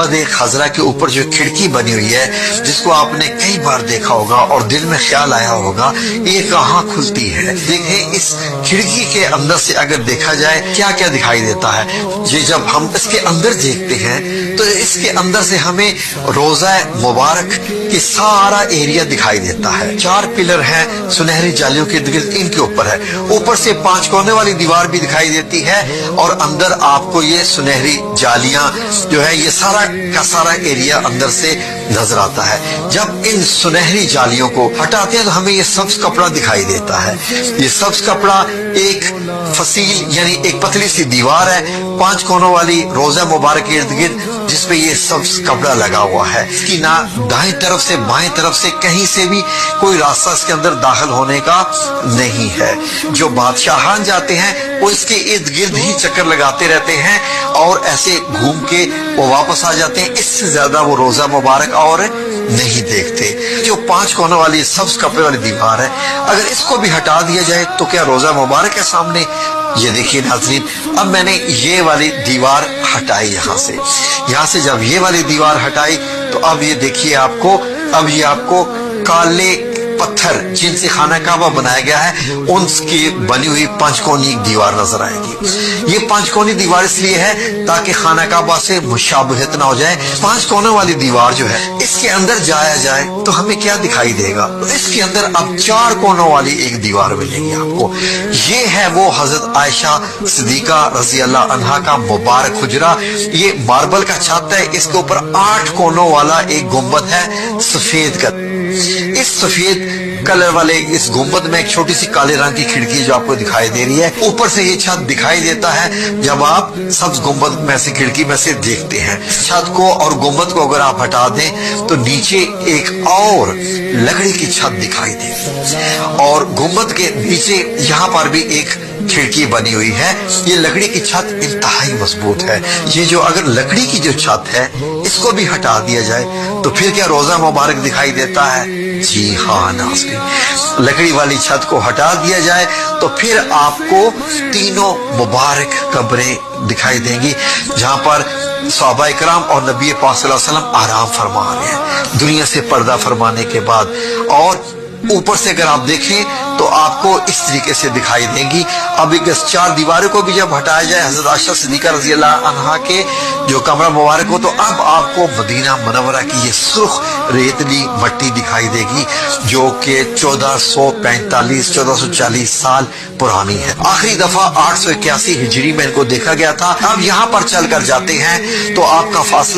गुंबद खजरा के ऊपर जो खिड़की बनी हुई है, जिसको आपने कई बार देखा होगा और दिल में ख्याल आया होगा ये कहाँ खुलती है। देखें इस खिड़की के अंदर से अगर देखा जाए क्या क्या दिखाई देता है। ये जब हम इसके अंदर देखते हैं तो इसके अंदर से हमें रोजा मुबारक की सारा एरिया दिखाई देता है। 4 पिलर हैं सुनहरी जालियों के गिर्द, इनके ऊपर है। ऊपर से 5 कोने वाली दीवार भी दिखाई देती है और अंदर आपको ये सुनहरी जालियां जो है ये सारा का सारा एरिया अंदर से नजर आता है। जब इन सुनहरी जालियों को हटाते हैं तो हमें ये सब्ज कपड़ा दिखाई देता है। ये सब्ज कपड़ा एक फसील यानी एक पतली सी दीवार है 5 कोनों वाली रोजा मुबारक के इर्द गिर्द, जिसपे ये सब्ज कपड़ा लगा हुआ है। इसकी ना दाएं तरफ से बाएं तरफ से कहीं से भी कोई रास्ता इसके अंदर दाखिल होने का नहीं है। जो बादशाहान जाते हैं वो इसके इर्द गिर्द ही चक्कर लगाते रहते हैं और ऐसे घूम के वो वापस आ जाते हैं। इससे ज्यादा वो रोजा मुबारक और नहीं देखते। जो 5 कोनों वाली सब्ज कपड़े वाली दीवार है, अगर इसको भी हटा दिया जाए तो क्या रोजा मुबारक है सामने। ये देखिए नाज़रीन, अब मैंने ये वाली दीवार हटाई यहाँ से जब ये वाली दीवार हटाई तो अब ये देखिए आपको, अब ये आपको काले पत्थर जिनसे खाना काबा बनाया गया है उनकी बनी हुई 5 कोनी दीवार नजर आएगी। ये 5 कोनी दीवार इसलिए है ताकि खाना काबा से मुशाबहत ना हो जाए। 5 कोनों वाली दीवार जो है इसके अंदर जाया जाए तो हमें क्या दिखाई देगा, तो इसके अंदर अब 4 कोनों वाली एक दीवार मिलेगी आपको। ये है वो हजरत आयशा सिद्दीका रजी अल्लाह अन्हा का मुबारक हुजरा। ये मार्बल का छत है, इसके ऊपर 8 कोनों वाला एक गुंबद है सफेद का। इस सफेद कलर वाले इस गुंबद में एक छोटी सी काले रंग की खिड़की जो आपको दिखाई दे रही है। ऊपर से ये छत दिखाई देता है जब आप सब्ज गुंबद में से खिड़की में से देखते हैं। छत को और गुंबद को अगर आप हटा दें तो नीचे एक और लकड़ी की छत दिखाई देगी और गुंबद के नीचे यहाँ पर भी एक खिड़की बनी हुई है। ये लकड़ी की छत इंतहाई मजबूत है। ये जो अगर लकड़ी की जो छत है इसको भी हटा दिया जाए तो फिर क्या रोजा मुबारक दिखाई देता है। जी हाँ नाज़रीन, लकड़ी वाली छत को हटा दिया जाए तो फिर आपको 3 मुबारक कब्रें दिखाई देंगी जहां पर सहाबा इकराम और नबी पाक सल्लल्लाहु अलैहि वसल्लम आराम फरमा रहे हैं दुनिया से पर्दा फरमाने के बाद। और ऊपर से अगर आप देखें तो आपको इस तरीके से दिखाई देंगी। अब एक 4 दीवारों को भी जब हटाया जाए हजरत आयशा सिद्दीका रज़ी अल्लाह अन्हा के जो कमरा मुबारक हो तो अब आपको मदीना मुनव्वरा की ये सुर्ख रेतली मट्टी दिखाई देगी जो कि 1440 साल पुरानी है। आखिरी दफा 881 हिजरी में इनको देखा गया था। अब यहाँ पर चल कर जाते हैं तो आपका फासला